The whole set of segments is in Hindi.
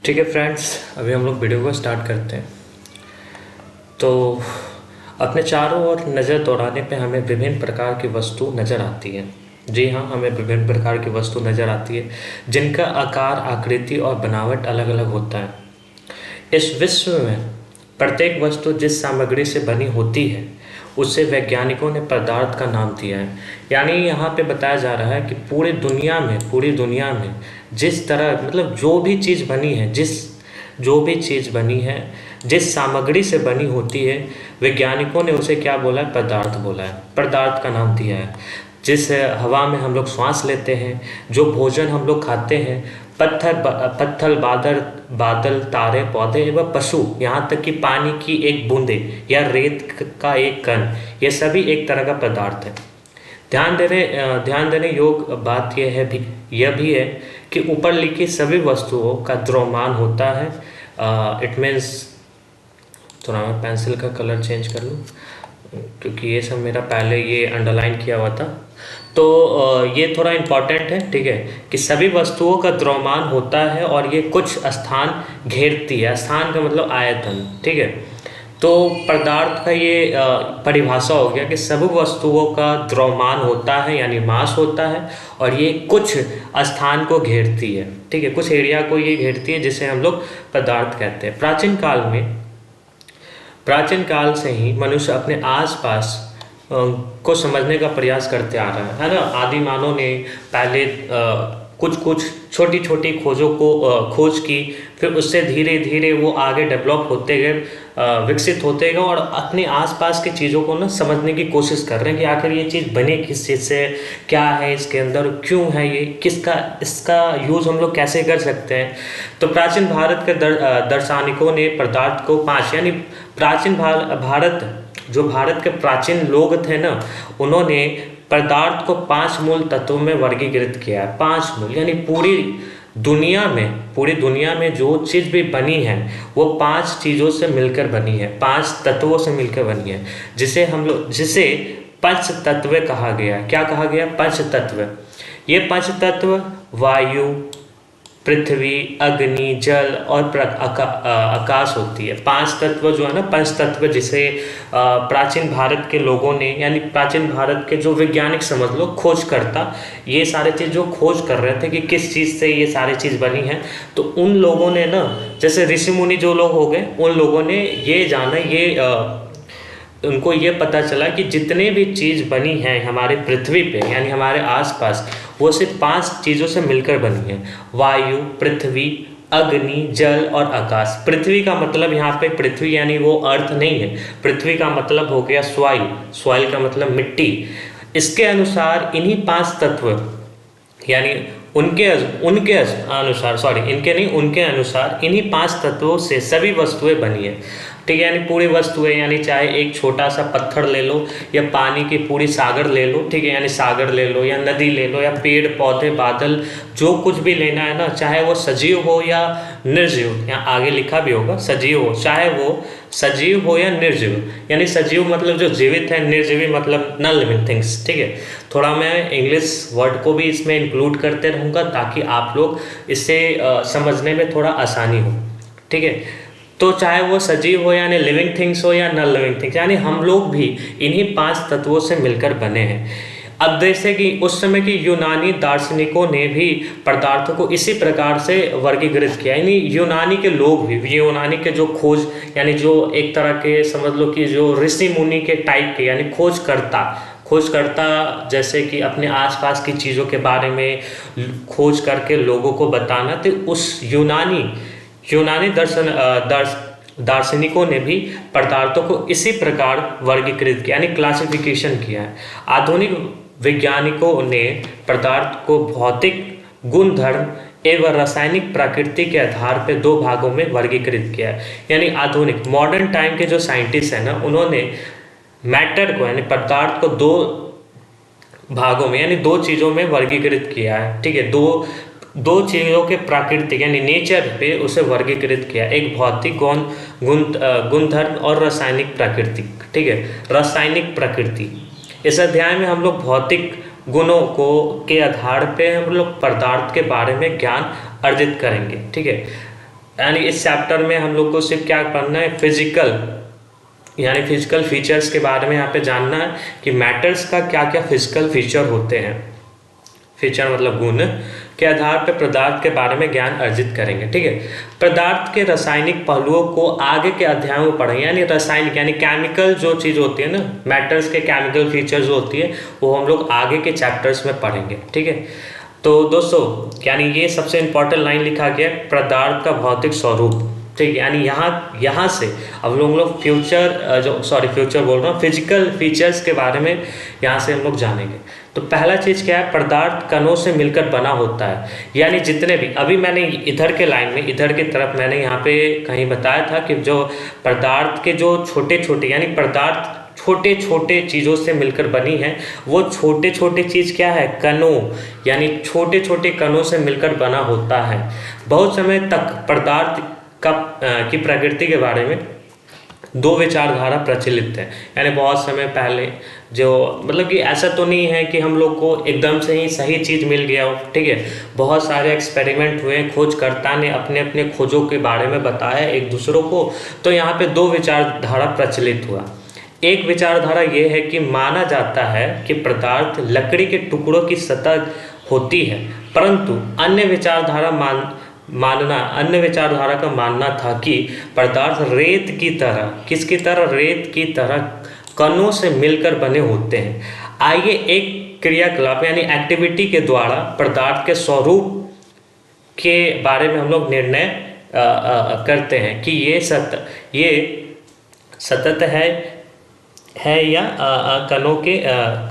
ठीक है फ्रेंड्स, अभी हम लोग वीडियो को स्टार्ट करते हैं। तो अपने चारों ओर नज़र दौड़ाने पे हमें विभिन्न प्रकार की वस्तु नज़र आती है। जी हाँ, हमें विभिन्न प्रकार की वस्तु नज़र आती है जिनका आकार, आकृति और बनावट अलग अलग होता है। इस विश्व में प्रत्येक वस्तु जिस सामग्री से बनी होती है उसे वैज्ञानिकों ने पदार्थ का नाम दिया है। यानी यहाँ पे बताया जा रहा है कि पूरी दुनिया में जिस तरह जो भी चीज़ बनी है, जो भी चीज़ बनी है, जिस सामग्री से बनी होती है, वैज्ञानिकों ने उसे क्या बोला है? पदार्थ बोला है, पदार्थ का नाम दिया है। जिस हवा में हम लोग सांस लेते हैं, जो भोजन हम लोग खाते हैं, पत्थर, बादल, तारे, पौधे एवं पशु, यहाँ तक कि पानी की एक बूंदे या रेत का एक कण, ये सभी एक तरह का पदार्थ है। ध्यान देने योग्य बात यह भी है कि ऊपर लिखी सभी वस्तुओं का द्रव्यमान होता है। इट मीन्स, थोड़ा मैं पेंसिल का कलर चेंज कर लूँ क्योंकि ये सब मेरा पहले ये अंडरलाइन किया हुआ था। तो ये थोड़ा इम्पॉर्टेंट है, ठीक है, कि सभी वस्तुओं का द्रव्यमान होता है और ये कुछ स्थान घेरती है। स्थान का मतलब आयतन, ठीक है। तो पदार्थ का ये परिभाषा हो गया कि सभी वस्तुओं का द्रव्यमान होता है यानी मास होता है और ये कुछ स्थान को घेरती है, ठीक है, कुछ एरिया को ये घेरती है जिसे हम लोग पदार्थ कहते हैं। प्राचीन काल से ही मनुष्य अपने आसपास को समझने का प्रयास करते आ रहा है ना। आदि मानव ने पहले कुछ छोटी छोटी खोजों को खोज की, फिर उससे धीरे धीरे वो आगे डेवलप होते गए, विकसित होते गए और अपने आसपास की चीज़ों को ना समझने की कोशिश कर रहे हैं कि आखिर ये चीज़ बनी किस चीज़ से, क्या है इसके अंदर, क्यों है ये, इसका यूज़ हम लोग कैसे कर सकते हैं। तो प्राचीन भारत के दार्शनिकों ने पदार्थ को पांच, यानी भारत के प्राचीन लोग थे ना, उन्होंने पदार्थ को 5 मूल तत्वों में वर्गीकृत किया है। 5 मूल, यानी पूरी दुनिया में जो चीज़ भी बनी है वो 5 चीज़ों से मिलकर बनी है, 5 तत्वों से मिलकर बनी है, जिसे पंच तत्व कहा गया। क्या कहा गया? पंच तत्व। ये पंच तत्व वायु, पृथ्वी, अग्नि, जल और आकाश होती है। 5 तत्व जो है ना, पंच तत्व, जिसे प्राचीन भारत के लोगों ने, यानी प्राचीन भारत के जो वैज्ञानिक समझ लो, खोजकर्ता, ये सारे चीज़ जो खोज कर रहे थे कि किस चीज़ से ये सारी चीज़ बनी है, तो उन लोगों ने ना, जैसे ऋषि मुनि जो लोग हो गए, उन लोगों ने ये जाना, उनको ये पता चला कि जितने भी चीज़ बनी है हमारे पृथ्वी पे, यानी हमारे आसपास, वो सिर्फ 5 चीज़ों से मिलकर बनी है। वायु, पृथ्वी, अग्नि, जल और आकाश। पृथ्वी का मतलब यहाँ पे पृथ्वी यानी वो अर्थ नहीं है, पृथ्वी का मतलब हो गया सॉइल का मतलब मिट्टी। इसके अनुसार इन्हीं 5 तत्व, यानी उनके अनुसार इन्हीं 5 तत्वों से सभी वस्तुएं बनी है, ठीक है। यानी पूरी वस्तुएं, यानी चाहे एक छोटा सा पत्थर ले लो या पानी की पूरी सागर ले लो, ठीक है, यानी सागर ले लो या नदी ले लो या पेड़ पौधे, बादल, जो कुछ भी लेना है ना, चाहे वो सजीव हो या निर्जीव, यहाँ आगे लिखा भी होगा सजीव हो, चाहे वो सजीव हो या निर्जीव, यानी सजीव मतलब जो जीवित है, निर्जीवी मतलब नॉन लिविंग थिंग्स, ठीक है। थोड़ा मैं इंग्लिश वर्ड को भी इसमें इंक्लूड करते रहूँगा ताकि आप लोग इसे समझने में थोड़ा आसानी हो, ठीक है। तो चाहे वो सजीव हो यानी लिविंग थिंग्स हो या नॉन लिविंग थिंग्स, यानी हम लोग भी इन्हीं 5 तत्वों से मिलकर बने हैं। अब जैसे कि उस समय की यूनानी दार्शनिकों ने भी पदार्थों को इसी प्रकार से वर्गीकृत किया, यानी यूनानी के लोग भी, यूनानी के जो खोज, यानी जो एक तरह के समझ लो कि जो ऋषि मुनि के टाइप के, यानी खोजकर्ता, जैसे कि अपने आसपास की चीज़ों के बारे में खोज करके लोगों को बताना, तो उस यूनानी दार्शनिकों ने भी पदार्थों को इसी प्रकार वर्गीकृत किया, यानी क्लासिफिकेशन किया है। आधुनिक वैज्ञानिकों ने पदार्थ को भौतिक गुणधर्म एवं रासायनिक प्रकृति के आधार पर 2 भागों में वर्गीकृत किया है। यानी आधुनिक मॉडर्न टाइम के जो साइंटिस्ट हैं ना, उन्होंने मैटर को, यानी पदार्थ को 2 भागों में, यानी 2 चीज़ों में वर्गीकृत किया है, ठीक है। दो चीज़ों के प्राकृतिक यानी नेचर पे उसे वर्गीकृत किया, एक भौतिक गुणधर्म और रासायनिक प्रकृति, ठीक है, रासायनिक प्रकृति। इस अध्याय में हम लोग भौतिक गुणों के आधार पे हम लोग पदार्थ के बारे में ज्ञान अर्जित करेंगे, ठीक है। यानी इस चैप्टर में हम लोग को सिर्फ क्या पढ़ना है, फिजिकल यानी फिजिकल फीचर्स के बारे में यहाँ पे जानना है कि मैटर्स का क्या क्या फिजिकल फीचर होते हैं। फीचर मतलब गुण के आधार पर पदार्थ के बारे में ज्ञान अर्जित करेंगे। ठीक है, पदार्थ के रासायनिक पहलुओं को आगे के अध्यायों में पढ़ेंगे, यानी रासायनिक यानी केमिकल जो चीज़ होती है ना, मैटर्स के केमिकल फीचर्स जो होती है वो हम लोग आगे के चैप्टर्स में पढ़ेंगे। ठीक है, तो दोस्तों यानी ये सबसे इंपॉर्टेंट लाइन लिखा गया है, पदार्थ का भौतिक स्वरूप। ठीक है, यानी यहाँ से अब लोग फ्यूचर बोल रहा हूँ, फिजिकल फीचर्स के बारे में यहाँ से हम लोग जानेंगे। तो पहला चीज़ क्या है, पदार्थ कणों से मिलकर बना होता है। यानी जितने भी अभी मैंने इधर के लाइन में इधर की तरफ मैंने यहाँ पे कहीं बताया था कि जो पदार्थ के जो छोटे छोटे यानी पदार्थ छोटे छोटे चीज़ों से मिलकर बनी है, वो छोटे छोटे चीज़ क्या है, कणों यानी छोटे छोटे कणों से मिलकर बना होता है। बहुत समय तक पदार्थ की प्रकृति के बारे में दो विचारधारा प्रचलित है। यानी बहुत समय पहले जो मतलब कि ऐसा तो नहीं है कि हम लोग को एकदम से ही सही चीज़ मिल गया हो। ठीक है, बहुत सारे एक्सपेरिमेंट हुए, खोजकर्ता ने अपने अपने खोजों के बारे में बताया एक दूसरों को। तो यहाँ पे दो विचारधारा प्रचलित हुआ। एक विचारधारा ये है कि माना जाता है कि पदार्थ लकड़ी के टुकड़ों की सतह होती है, परंतु अन्य विचारधारा का मानना था कि पदार्थ रेत की तरह, किसकी तरह, रेत की तरह कणों से मिलकर बने होते हैं। आइए एक क्रियाकलाप यानी एक्टिविटी के द्वारा पदार्थ के स्वरूप के बारे में हम लोग निर्णय करते हैं कि ये सतत है या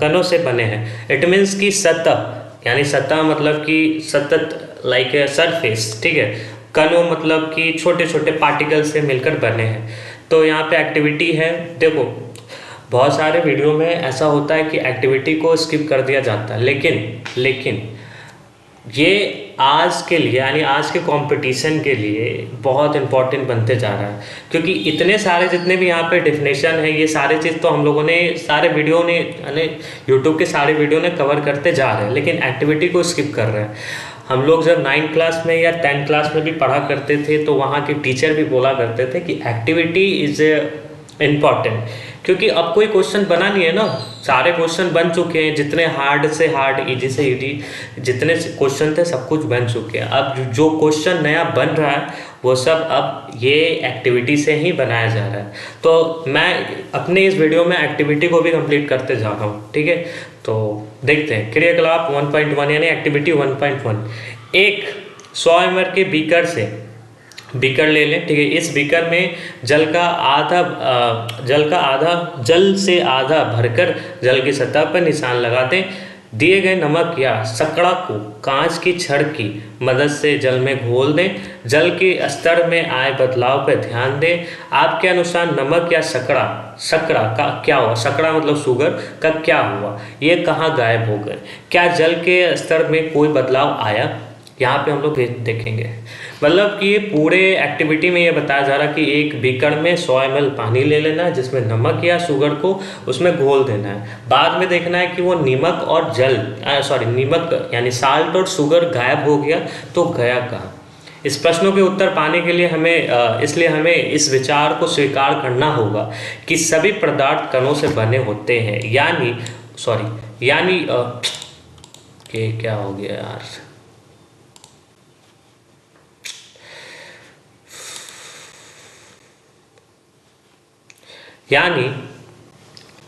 कणों से बने हैं। इट मीन्स की सतह यानी सतह मतलब कि सतत लाइक सरफेस। ठीक है, कणों मतलब कि छोटे छोटे पार्टिकल से मिलकर बने हैं। तो यहाँ पे एक्टिविटी है, देखो बहुत सारे वीडियो में ऐसा होता है कि एक्टिविटी को स्किप कर दिया जाता है, लेकिन ये आज के लिए यानी आज के कंपटीशन के लिए बहुत इंपॉर्टेंट बनते जा रहा है, क्योंकि इतने सारे जितने भी यहाँ पे डेफिनेशन है, ये सारे चीज़ तो हम लोगों ने सारे वीडियो ने यानी यूट्यूब के सारे वीडियो ने कवर करते जा रहे हैं, लेकिन एक्टिविटी को स्किप कर रहे हैं। हम लोग जब 9th क्लास में या 10th क्लास में भी पढ़ा करते थे तो वहाँ के टीचर भी बोला करते थे कि एक्टिविटी इज़ इम्पॉर्टेंट, क्योंकि अब कोई क्वेश्चन बना नहीं है ना, सारे क्वेश्चन बन चुके हैं, जितने हार्ड से हार्ड, इजी से इजी जितने क्वेश्चन थे सब कुछ बन चुके हैं। अब जो क्वेश्चन नया बन रहा है वो सब अब ये एक्टिविटी से ही बनाया जा रहा है। तो मैं अपने इस वीडियो में एक्टिविटी को भी कंप्लीट करते जा रहा हूँ। ठीक है, तो देखते हैं क्रियाकलाप 1.1 यानी एक्टिविटी 1.1। एक 100 ml के बीकर ले लें। ठीक है, इस बीकर में जल से आधा भरकर जल की सतह पर निशान लगा दें। दिए गए नमक या शक्करा को कांच की छड़ की मदद से जल में घोल दें। जल के स्तर में आए बदलाव पर ध्यान दें। आपके अनुसार नमक या शक्करा का क्या हुआ, शक्करा मतलब शुगर का क्या हुआ, ये कहाँ गायब हो गए, क्या जल के स्तर में कोई बदलाव आया, यहाँ पे हम लोग देखेंगे। मतलब कि ये पूरे एक्टिविटी में ये बताया जा रहा है कि एक बीकर में 100 ml पानी ले लेना है, जिसमें नमक या शुगर को उसमें घोल देना है। बाद में देखना है कि वो नीमक यानी साल्ट और शुगर गायब हो गया तो गया कहाँ। इस प्रश्नों के उत्तर पाने के लिए हमें इस विचार को स्वीकार करना होगा कि सभी पदार्थ कणों से बने होते हैं, क्या हो गया यार, यानी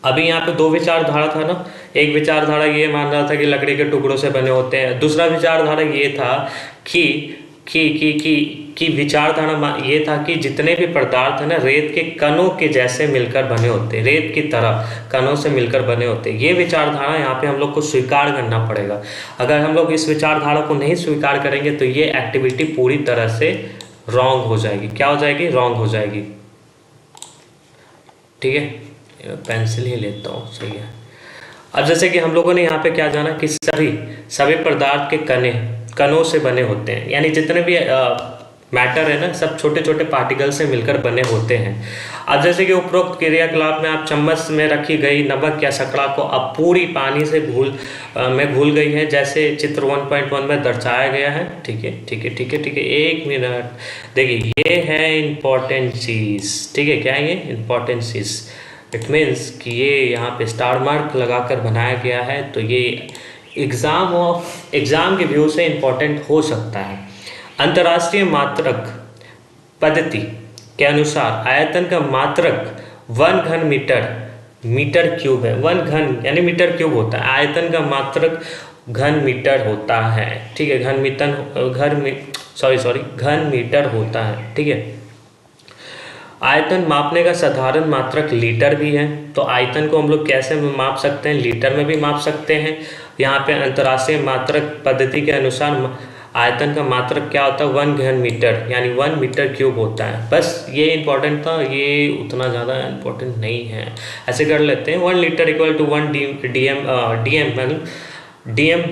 अभी यहाँ पे दो विचारधारा था ना। एक विचारधारा ये मान रहा था कि लकड़ी के टुकड़ों से बने होते हैं, दूसरा विचारधारा ये था कि विचारधारा ये था कि जितने भी पदार्थ है ना रेत के कणों के जैसे मिलकर बने होते हैं, रेत की तरह कणों से मिलकर बने होते हैं। ये विचारधारा यहाँ पे हम लोग को स्वीकार करना पड़ेगा। अगर हम लोग इस विचारधारा को नहीं स्वीकार करेंगे तो ये एक्टिविटी पूरी तरह से रॉन्ग हो जाएगी। क्या हो जाएगी, रॉन्ग हो जाएगी। ठीक है, पेंसिल ही लेता हूँ, सही है। अब जैसे कि हम लोगों ने यहाँ पे क्या जाना कि सभी पदार्थ के कणों से बने होते हैं, यानी जितने भी मैटर है ना, सब छोटे छोटे पार्टिकल से मिलकर बने होते हैं। अब जैसे कि उपरोक्त क्रियाकलाप में आप चम्मच में रखी गई नमक या शर्करा को अब पूरी पानी से घुल गई है, जैसे चित्र 1.1 में दर्शाया गया है। ठीक है ठीक है ठीक है ठीक है, एक मिनट। देखिए ये है इम्पोर्टेंट चीज़। ठीक है, क्या है ये इम्पोर्टेंट चीज़? इट मीन्स कि ये यहाँ पे स्टार मार्क लगाकर बनाया गया है, तो ये एग्ज़ाम के व्यू से इम्पोर्टेंट हो सकता है। अंतर्राष्ट्रीय मात्रक पद्धति के अनुसार आयतन का मात्रक 1 घन मीटर क्यूब है। 1 घन यानी मीटर क्यूब होता है, आयतन का मात्रक घन मीटर होता है। ठीक है, घन मीटर होता है। ठीक है, आयतन मापने का साधारण मात्रक लीटर भी है। तो आयतन को हम लोग कैसे माप सकते हैं? लीटर में भी माप सकते हैं। यहाँ पे अंतर्राष्ट्रीय मात्रक पद्धति के अनुसार आयतन का मात्रक क्या होता है? 1 घन मीटर यानी 1 मीटर क्यूब होता है। बस ये इंपॉर्टेंट था, ये उतना ज़्यादा इंपॉर्टेंट नहीं है। ऐसे कर लेते हैं, 1 litre equal to 1 DM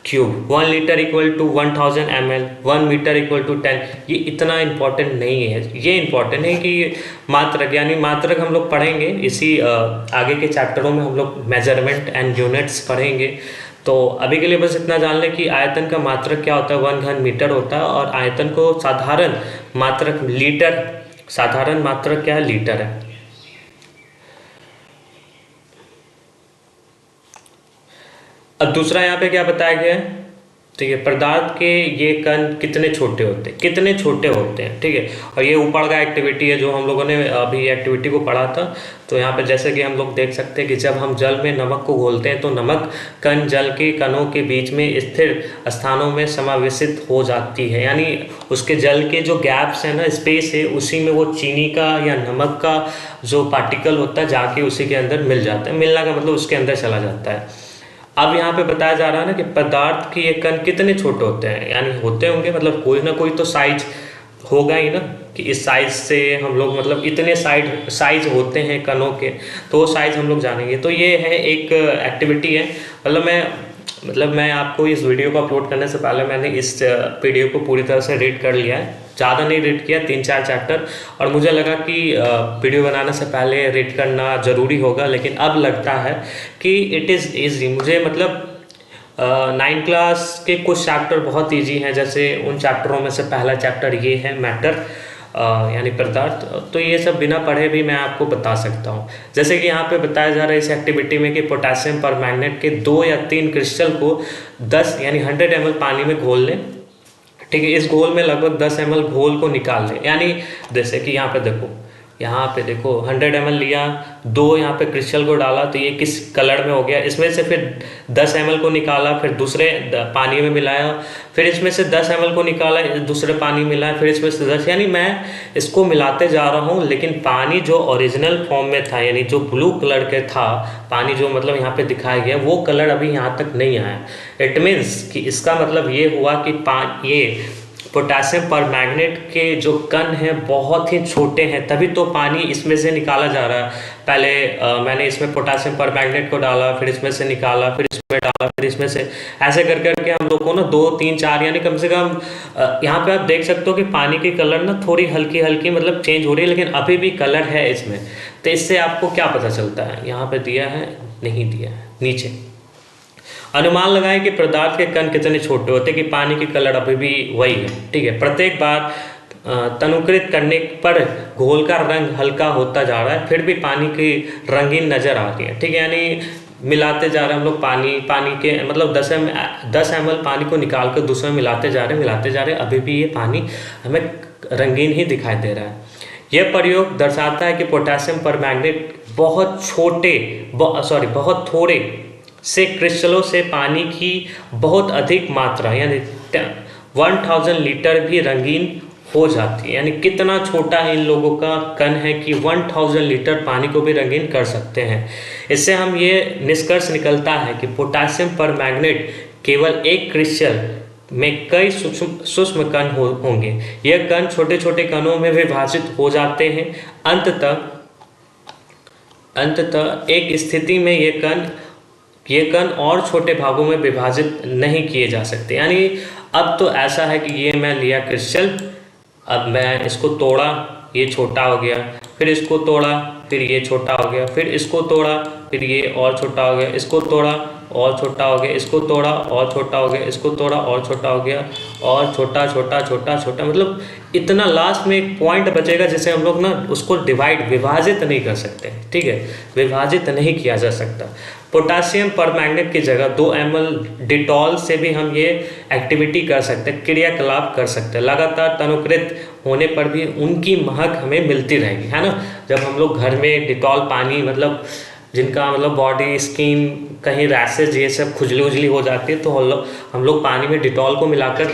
cube, 1 litre equal to 1000 ml, 1 metre equal to 10। ये इतना इम्पोर्टेंट नहीं है। ये इम्पोर्टेंट है कि मात्रक यानी मात्रक हम लोग पढ़ेंगे इसी आगे के चैप्टरों में, हम लोग मेजरमेंट एंड यूनिट्स पढ़ेंगे। तो अभी के लिए बस इतना जान लें कि आयतन का मात्रक क्या होता है? 1 घन मीटर होता है। और आयतन को साधारण मात्रक लीटर, साधारण मात्रक क्या है? लीटर है। अब दूसरा यहाँ पे क्या बताया गया है? ठीक है, पदार्थ के ये कण कितने छोटे होते हैं, कितने छोटे होते हैं। ठीक है, और ये ऊपर का एक्टिविटी है जो हम लोगों ने अभी एक्टिविटी को पढ़ा था। तो यहाँ पे जैसे कि हम लोग देख सकते हैं कि जब हम जल में नमक को घोलते हैं तो नमक कण जल के कणों के बीच में स्थिर स्थानों में समावेशित हो जाती है। यानी उसके जल के जो गैप्स है ना, स्पेस है, उसी में वो चीनी का या नमक का जो पार्टिकल होता है जाके उसी के अंदर मिल जाता है। मिलना का मतलब उसके अंदर चला जाता है। अब यहाँ पे बताया जा रहा है ना कि पदार्थ के ये कण कितने छोटे होते हैं, यानी होते होंगे मतलब कोई ना कोई तो साइज होगा ही ना, कि इस साइज से हम लोग मतलब इतने साइज होते हैं कणों के, तो वो साइज हम लोग जानेंगे। तो ये है एक एक्टिविटी है। मतलब मैं आपको इस वीडियो को अपलोड करने से पहले मैंने इस पीडीएफ को पूरी तरह से रीड कर लिया है। ज़्यादा नहीं रीड किया, 3-4 चैप्टर, और मुझे लगा कि वीडियो बनाने से पहले रीड करना ज़रूरी होगा, लेकिन अब लगता है कि इट इज़ ईजी। मुझे मतलब 9th क्लास के कुछ चैप्टर बहुत ईजी हैं, जैसे उन चैप्टरों में से पहला चैप्टर ये है मैटर यानी पदार्थ। तो ये सब बिना पढ़े भी मैं आपको बता सकता हूँ। जैसे कि यहाँ पे बताया जा रहा है इस एक्टिविटी में कि पोटेशियम परमैंगनेट के 2 या 3 क्रिस्टल को 10 यानी 100 ml पानी में घोल लें। ठीक है, इस घोल में लगभग 10 ml घोल को निकाल लें। यानी जैसे कि यहाँ पे देखो 100 ml लिया, 2 यहाँ पे क्रिस्टल को डाला, तो ये किस कलर में हो गया। इसमें से फिर 10 ml को निकाला, फिर दूसरे पानी में मिलाया, फिर इसमें से 10 ml को निकाला, दूसरे पानी में मिलाया, फिर इसमें से 10, यानी मैं इसको मिलाते जा रहा हूँ। लेकिन पानी जो ओरिजिनल फॉर्म में था, यानी जो ब्लू कलर के था पानी, जो मतलब यहाँ पे दिखाया गया, वो कलर अभी यहाँ तक नहीं आया। इट मीन्स कि इसका मतलब ये हुआ कि ये पोटेशियम परमैंगनेट के जो कण हैं बहुत ही छोटे हैं, तभी तो पानी इसमें से निकाला जा रहा है। पहले मैंने इसमें पोटेशियम परमैंगनेट को डाला, फिर इसमें से निकाला, फिर इसमें डाला, फिर इसमें से, ऐसे कर करके हम लोग को ना 2, 3, 4 यानी कम से कम यहाँ पे आप देख सकते हो कि पानी की कलर ना थोड़ी हल्की हल्की मतलब चेंज हो रही है, लेकिन अभी भी कलर है इसमें। तो इससे आपको क्या पता चलता है? यहाँ पे दिया है, नहीं दिया है, नीचे अनुमान लगाएं कि पदार्थ के कण कितने छोटे होते हैं कि पानी की कलर अभी भी वही है। ठीक है, प्रत्येक बार तनुकृत करने पर घोल का रंग हल्का होता जा रहा है, फिर भी पानी की रंगीन नजर आ रही है। ठीक है, यानी मिलाते जा रहे हैं हम लोग पानी के मतलब 10 ml पानी को निकाल कर दूसरे में मिलाते जा रहे हैं, अभी भी ये पानी हमें रंगीन ही दिखाई दे रहा है। यह प्रयोग दर्शाता है कि पोटेशियम परमैंगनेट बहुत थोड़े से क्रिस्टलों से पानी की बहुत अधिक मात्रा यानी 1000 लीटर भी रंगीन हो जाती है। यानी कितना छोटा इन लोगों का कण है कि 1000 लीटर पानी को भी रंगीन कर सकते हैं। इससे हम ये निष्कर्ष निकलता है कि पोटेशियम परमैंगनेट केवल एक क्रिस्टल में कई सूक्ष्म कण होंगे। यह कण छोटे छोटे कणों में विभाजित हो जाते हैं। अंततः एक स्थिति में ये कण और छोटे भागों में विभाजित नहीं किए जा सकते। यानी अब तो ऐसा है कि ये मैं लिया क्रिस्टल, अब मैं इसको तोड़ा, ये छोटा हो गया, फिर इसको तोड़ा, फिर ये छोटा हो गया, फिर इसको तोड़ा, फिर ये और छोटा हो गया, इसको तोड़ा और छोटा हो गया, इसको तोड़ा और छोटा हो गया, इसको तोड़ा और छोटा हो गया, और छोटा छोटा छोटा छोटा, मतलब इतना लास्ट में एक पॉइंट बचेगा जिसे हम लोग ना उसको विभाजित नहीं कर सकते। ठीक है, विभाजित नहीं किया जा सकता। पोटासियम परमैंगनेट की जगह 2 ml डिटॉल से भी हम ये एक्टिविटी कर सकते हैं, क्रियाकलाप कर सकते हैं। लगातार तनुकृत होने पर भी उनकी महक हमें मिलती रहेगी, है ना। जब हम लोग घर में डिटॉल पानी, मतलब जिनका मतलब बॉडी स्किन कहीं रैशेज ये सब खुजली उजली हो जाती है, तो हम लोग पानी में डिटॉल को मिलाकर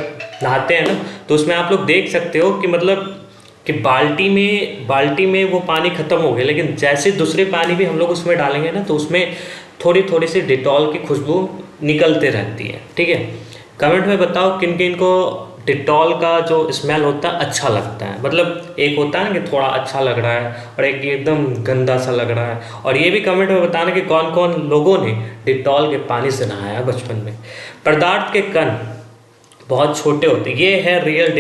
नहाते हैं ना, तो उसमें आप लोग देख सकते हो कि मतलब कि बाल्टी में वो पानी ख़त्म हो गया, लेकिन जैसे दूसरे पानी भी हम लोग उसमें डालेंगे ना, तो उसमें थोड़ी थोड़ी सी डिटॉल की खुशबू निकलते रहती है। ठीक है, कमेंट में बताओ किन किन को डिटॉल का जो स्मेल होता है अच्छा लगता है। मतलब एक होता है ना कि थोड़ा अच्छा लग रहा है, और एक एकदम गंदा सा लग रहा है। और ये भी कमेंट में बताना कि कौन कौन लोगों ने डिटॉल के पानी से नहाया बचपन में। पदार्थ के कण बहुत छोटे होते हैं, ये है रियल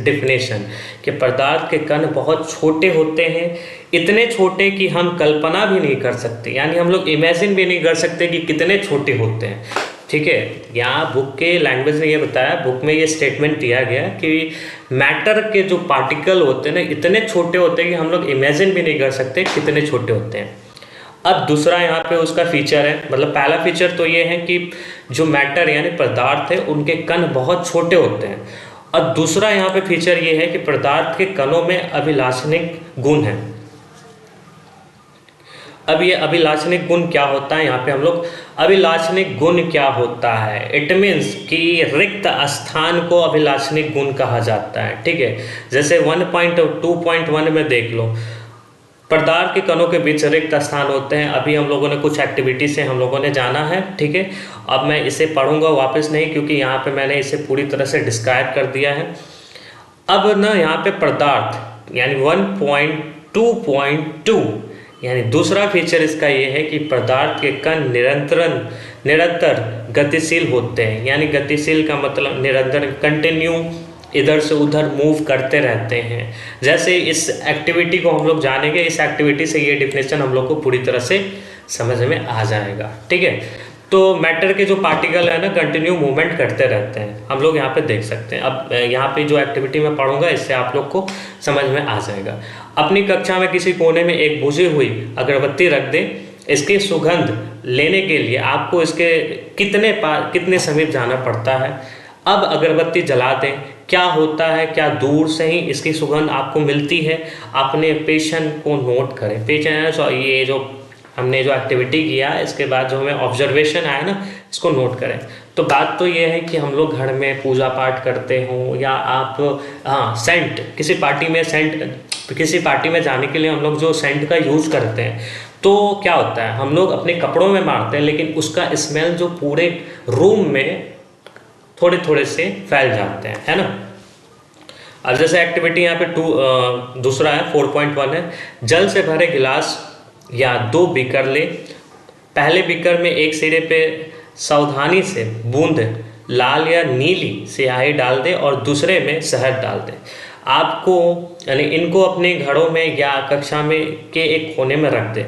डिफिनेशन कि पदार्थ के कण बहुत छोटे होते हैं, इतने छोटे कि हम कल्पना भी नहीं कर सकते, यानी हम लोग इमेजिन भी नहीं कर सकते कि कितने छोटे होते हैं। ठीक है, यहाँ बुक के लैंग्वेज ने ये बताया, बुक में ये स्टेटमेंट दिया गया कि मैटर के जो पार्टिकल होते हैं ना, इतने छोटे होते हैं कि हम लोग इमेजिन भी नहीं कर सकते कितने छोटे होते हैं। अब दूसरा यहाँ पे उसका फीचर है, मतलब पहला फीचर तो ये है कि जो मैटर यानी पदार्थ है उनके कण बहुत छोटे होते हैं, और दूसरा यहाँ पे फीचर ये है कि पदार्थ के कणों में अभिलाषणिक गुण है। अब ये अभिलाषणिक गुण क्या होता है, यहाँ पे हम लोग अभिलाषणिक गुण क्या होता है, इट मीन्स कि रिक्त स्थान को अभिलाषणिक गुण कहा जाता है। ठीक है, जैसे 1.2.1 में देख लो, पदार्थ के कणों के बीच रिक्त स्थान होते हैं। अभी हम लोगों ने कुछ एक्टिविटी से हम लोगों ने जाना है। ठीक है, अब मैं इसे पढ़ूंगा वापस नहीं, क्योंकि यहाँ पे मैंने इसे पूरी तरह से डिस्क्राइब कर दिया है। अब ना यहाँ पे पदार्थ यानी 1.2.2 यानी दूसरा फीचर इसका ये है कि पदार्थ के कण निरंतर गतिशील होते हैं। यानी गतिशील का मतलब निरंतर, कंटिन्यू इधर से उधर मूव करते रहते हैं। जैसे इस एक्टिविटी को हम लोग जानेंगे, इस एक्टिविटी से ये डिफिनेशन हम लोग को पूरी तरह से समझ में आ जाएगा। ठीक है, तो मैटर के जो पार्टिकल है ना, कंटिन्यू मूवमेंट करते रहते हैं, हम लोग यहाँ पे देख सकते हैं। अब यहाँ पे जो एक्टिविटी मैं पढ़ूंगा इससे आप लोग को समझ में आ जाएगा। अपनी कक्षा में किसी कोने में एक बुझी हुई अगरबत्ती रख दें, इसकी सुगंध लेने के लिए आपको इसके कितने समीप जाना पड़ता है। अब अगरबत्ती जला दें, क्या होता है, क्या दूर से ही इसकी सुगंध आपको मिलती है। अपने पेशेंट को नोट करें, पेशेंट ये जो हमने जो एक्टिविटी किया इसके बाद जो हमें ऑब्जर्वेशन आया ना, इसको नोट करें। तो बात तो ये है कि हम लोग घर में पूजा पाठ करते हों, या आप सेंट किसी पार्टी में जाने के लिए हम लोग जो सेंट का यूज़ करते हैं, तो क्या होता है हम लोग अपने कपड़ों में मारते हैं, लेकिन उसका स्मेल जो पूरे रूम में थोड़े थोड़े से फैल जाते हैं, है ना। अब जैसे एक्टिविटी यहाँ पे दूसरा है 4.1 है, जल से भरे गिलास या 2 बीकर ले। पहले बीकर में एक सिरे पे सावधानी से बूंद लाल या नीली स्याही डाल दे और दूसरे में शहद डाल दे। आपको यानी इनको अपने घरों में या कक्षा में के एक कोने में रख दे,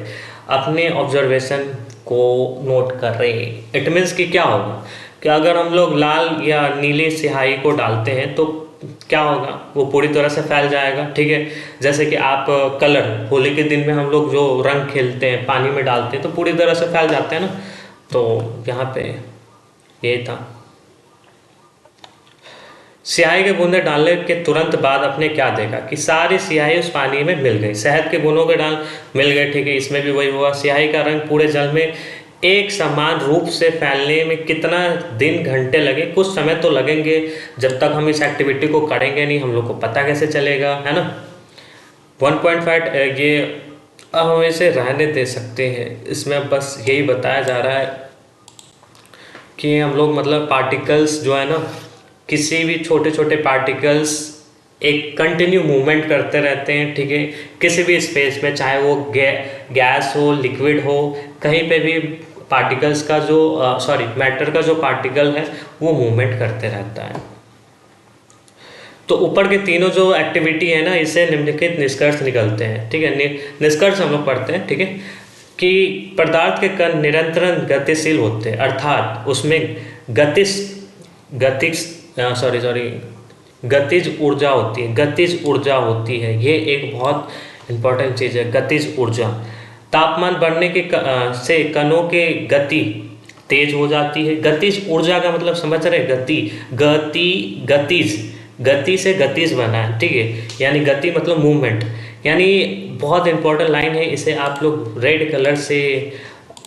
अपने ऑब्जर्वेशन को नोट कर रहे हैं। इट मीन्स कि क्या होगा कि अगर हम लोग लाल या नीली स्याही को डालते हैं तो क्या होगा, वो पूरी तरह से फैल जाएगा। ठीक है, जैसे कि आप कलर होली के दिन में हम लोग जो रंग खेलते हैं पानी में डालते हैं तो पूरी तरह से फैल जाते हैं ना। तो यहाँ पे ये था। स्याही के बूंदे डालने के तुरंत बाद आपने क्या देखा कि सारी स्याही उस पानी में मिल गई, शहद के बूंदों के डाल मिल गए। ठीक है, इसमें भी वही हुआ। स्याही का रंग पूरे जल में एक समान रूप से फैलने में कितना दिन घंटे लगे, कुछ समय तो लगेंगे। जब तक हम इस एक्टिविटी को करेंगे नहीं, हम लोग को पता कैसे चलेगा, है ना। 1.5 ये अब हम इसे रहने दे सकते हैं। इसमें बस यही बताया जा रहा है कि हम लोग मतलब पार्टिकल्स जो है ना, किसी भी छोटे छोटे पार्टिकल्स एक कंटिन्यू मूवमेंट करते रहते हैं। ठीक है, किसी भी स्पेस में, चाहे वो गैस हो, लिक्विड हो, कहीं पे भी पार्टिकल्स का जो मैटर का जो पार्टिकल है वो मूवमेंट करते रहता है। तो ऊपर के तीनों जो एक्टिविटी है ना, इससे निम्नलिखित निष्कर्ष निकलते हैं। ठीक है, निष्कर्ष हम लोग पढ़ते हैं। ठीक है, कि पदार्थ के कण निरंतर गतिशील होते हैं, अर्थात उसमें गतिज गतिज सॉरी गतिज ऊर्जा होती है, गतिज ऊर्जा होती है। ये एक बहुत इंपॉर्टेंट चीज़ है, गतिज ऊर्जा। तापमान बढ़ने के से कणों के गति तेज हो जाती है। गतिज ऊर्जा का मतलब समझ रहे, गतिज, गति से गतिज बना है। ठीक है, यानी गति मतलब मूवमेंट। यानी बहुत इंपॉर्टेंट लाइन है, इसे आप लोग रेड कलर से,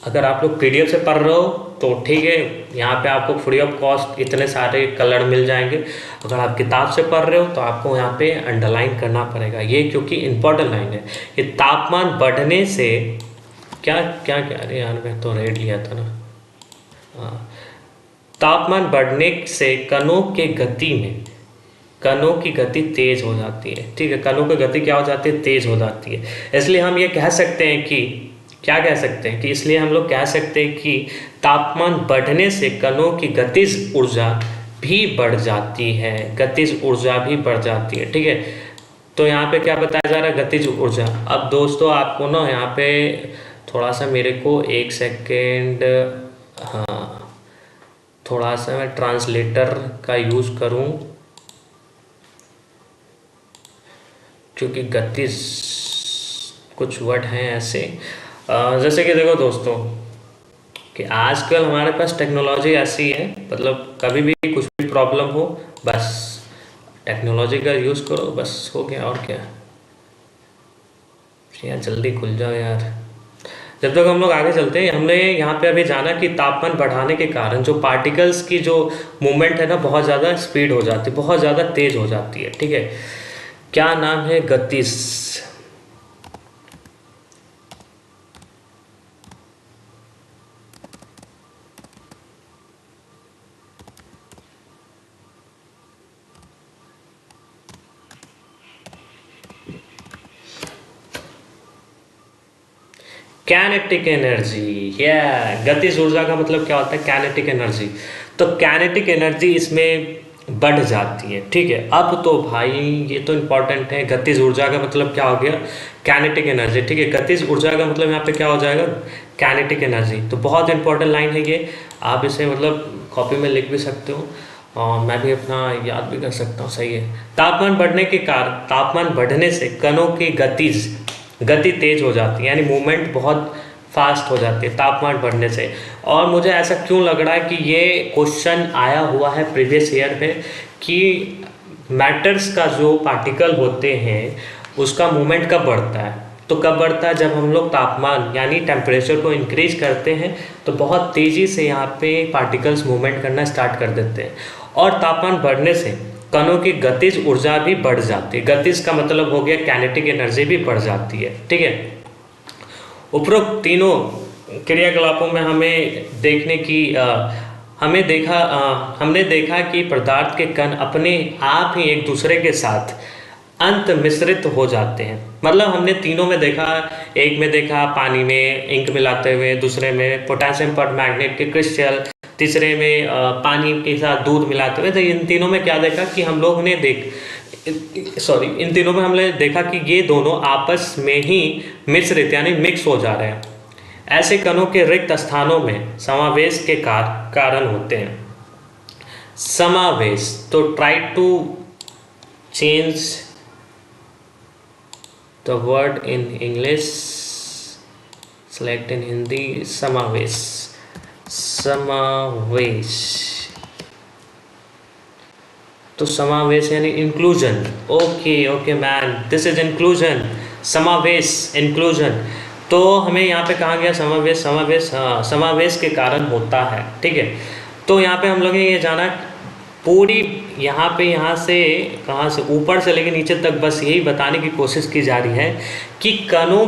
अगर आप लोग PDF से पढ़ रहे हो तो ठीक है, यहाँ पे आपको फ्री ऑफ कॉस्ट इतने सारे कलर मिल जाएंगे। अगर आप किताब से पढ़ रहे हो तो आपको यहाँ पे अंडरलाइन करना पड़ेगा ये, क्योंकि इंपॉर्टेंट लाइन है ये। तापमान बढ़ने से क्या क्या क्या, अरे यार मैं तो रेड लिया था ना। हाँ, तापमान बढ़ने से कणों के गति में, कणों की गति तेज हो जाती है। ठीक है, कणों की गति क्या हो जाती है, तेज हो जाती है। इसलिए हम ये कह सकते हैं कि, क्या कह सकते हैं कि, इसलिए हम लोग कह सकते हैं कि तापमान बढ़ने से कणों की गतिज ऊर्जा भी बढ़ जाती है, गतिज ऊर्जा भी बढ़ जाती है। ठीक है, तो यहाँ पे क्या बताया जा रहा है, गतिज ऊर्जा। अब दोस्तों आपको ना यहाँ पे थोड़ा सा, मेरे को एक सेकेंड, हाँ थोड़ा सा मैं ट्रांसलेटर का यूज़ करूँ, क्योंकि गतिज कुछ वर्ड हैं ऐसे। जैसे कि देखो दोस्तों कि आजकल हमारे पास टेक्नोलॉजी ऐसी है, मतलब कभी भी कुछ भी प्रॉब्लम हो बस टेक्नोलॉजी का यूज़ करो, बस हो गया। और क्या यार, जल्दी खुल जाओ यार। जब तक हम लोग आगे चलते हैं, हमने यहाँ पे अभी जाना कि तापमान बढ़ाने के कारण जो पार्टिकल्स की जो मूवमेंट है ना, बहुत ज़्यादा स्पीड हो जाती है, बहुत ज़्यादा तेज हो जाती है। ठीक है, क्या नाम है, गतिज। कैनेटिक एनर्जी, या गतिज ऊर्जा का मतलब क्या होता है, कैनेटिक एनर्जी। तो कैनेटिक एनर्जी इसमें बढ़ जाती है। ठीक है, अब तो भाई ये तो इम्पॉर्टेंट है, गतिज ऊर्जा का मतलब क्या हो गया, कैनेटिक एनर्जी। ठीक है, गतिज ऊर्जा का मतलब यहाँ पे क्या हो जाएगा, कैनेटिक एनर्जी। तो बहुत इंपॉर्टेंट लाइन है ये, आप इसे मतलब कॉपी में लिख भी सकते हो और मैं भी अपना याद भी कर सकता हूँ। सही है, तापमान बढ़ने के कारण, तापमान बढ़ने से कणों की गति तेज हो जाती है, यानी मूवमेंट बहुत फास्ट हो जाती है तापमान बढ़ने से। और मुझे ऐसा क्यों लग रहा है कि ये क्वेश्चन आया हुआ है प्रीवियस ईयर में, कि मैटर्स का जो पार्टिकल होते हैं उसका मूवमेंट कब बढ़ता है, तो कब बढ़ता है, जब हम लोग तापमान यानी टेम्परेचर को इंक्रीज करते हैं तो बहुत तेज़ी से यहाँ पे पार्टिकल्स मूवमेंट करना स्टार्ट कर देते हैं। और तापमान बढ़ने से कणों की गतिज ऊर्जा भी बढ़ जाती है। गतिज का मतलब हो गया कैनेटिक एनर्जी भी बढ़ जाती है। ठीक है, उपरोक्त तीनों क्रियाकलापों में हमें देखने की हमने देखा कि पदार्थ के कण अपने आप ही एक दूसरे के साथ अंत मिश्रित हो जाते हैं। मतलब हमने तीनों में देखा, एक में देखा पानी में इंक मिलाते हुए, दूसरे में पोटेशियम पर मैग्नेट के क्रिस्टल, तीसरे में पानी के साथ दूध मिलाते हुए। तो इन तीनों में क्या देखा कि हम लोग ने इन तीनों में हमने देखा कि ये दोनों आपस में ही मिश्रित यानी मिक्स हो जा रहे हैं। ऐसे कणों के रिक्त स्थानों में समावेश के कारण होते हैं। समावेश, तो try to change the word in English, select in Hindi, समावेश। समावेश, तो समावेश यानी inclusion. Okay man, this is inclusion, समावेश, इंक्लूजन। तो हमें यहाँ पे कहा गया समावेश, हाँ, समावेश के कारण होता है। ठीक है, तो यहाँ पे हम लोग ने ये जाना पूरी, यहाँ से कहाँ से, ऊपर से लेकर नीचे तक बस यही बताने की कोशिश की जा रही है कि कणों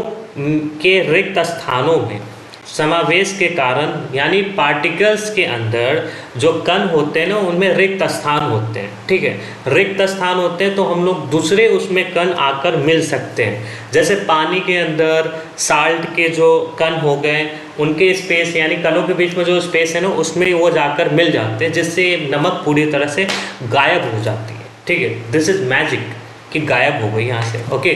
के रिक्त स्थानों में समावेश के कारण यानी पार्टिकल्स के अंदर जो कण होते हैं ना, उनमें रिक्त स्थान होते हैं। ठीक है, रिक्त स्थान होते हैं तो हम लोग दूसरे उसमें कण आकर मिल सकते हैं। जैसे पानी के अंदर साल्ट के जो कण हो गए, उनके स्पेस यानी कणों के बीच में जो स्पेस है ना, उसमें वो जाकर मिल जाते हैं, जिससे नमक पूरी तरह से गायब हो जाती है। ठीक है, दिस इज मैजिक कि गायब हो गई यहाँ से। ओके,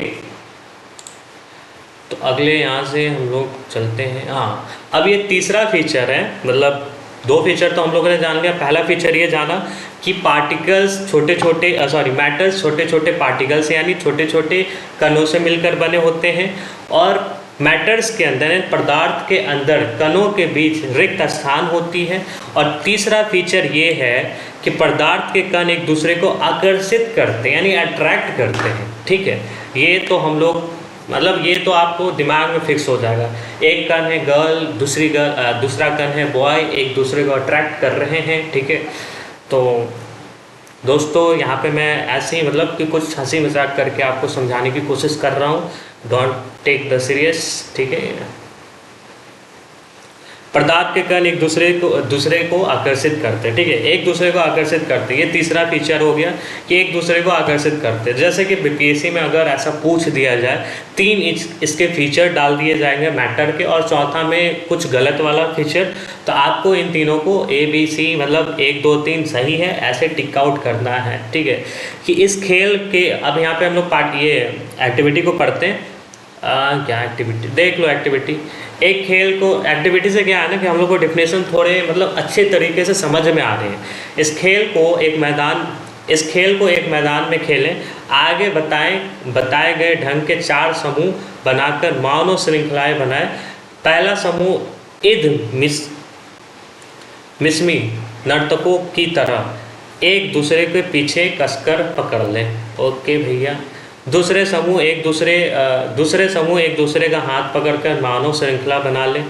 तो अगले यहाँ से हम लोग चलते हैं। हाँ, अब ये तीसरा फीचर है, मतलब दो फीचर तो हम लोगों ने जान लिया। पहला फीचर ये जाना कि पार्टिकल्स छोटे छोटे मैटर्स छोटे छोटे पार्टिकल्स यानी छोटे छोटे कणों से मिलकर बने होते हैं, और मैटर्स के अंदर पदार्थ के अंदर कणों के बीच रिक्त स्थान होती है। और तीसरा फीचर ये है कि पदार्थ के कण एक दूसरे को आकर्षित करते हैं यानी अट्रैक्ट करते हैं। ठीक है, ये तो हम लोग मतलब ये तो आपको दिमाग में फिक्स हो जाएगा। एक कण है गर्ल, दूसरा कण है बॉय, एक दूसरे को अट्रैक्ट कर रहे हैं। ठीक है, तो दोस्तों यहाँ पे मैं ऐसे ही मतलब कि कुछ हंसी मजाक करके आपको समझाने की कोशिश कर रहा हूँ, डोंट टेक द सीरियस। ठीक है, पदार्थ के कण एक दूसरे को आकर्षित करते हैं। ठीक है, एक दूसरे को आकर्षित करते हैं, ये तीसरा फीचर हो गया कि एक दूसरे को आकर्षित करते हैं। जैसे कि बीपीएससी में अगर ऐसा पूछ दिया जाए, तीन इसके फीचर डाल दिए जाएंगे मैटर के, और चौथा में कुछ गलत वाला फीचर, तो आपको इन तीनों को ABC मतलब 1 2 3 सही है ऐसे टिक आउट करना है। ठीक है, कि इस खेल के अब यहाँ पे हम लोग ये एक्टिविटी को पढ़ते हैं। क्या एक्टिविटी देख लो। एक्टिविटी एक खेल को, एक्टिविटी से क्या है ना कि हम लोग को डिफिनेशन थोड़े मतलब अच्छे तरीके से समझ में आ रहे हैं। इस खेल को एक मैदान में खेलें। आगे बताए गए ढंग के 4 समूह बनाकर मानव श्रृंखलाएं बनाएं। पहला समूह मिसमी नर्तकों की तरह एक दूसरे के पीछे कसकर पकड़ लें। ओके भैया। दूसरे समूह एक दूसरे का हाथ पकड़कर मानव श्रृंखला बना लें।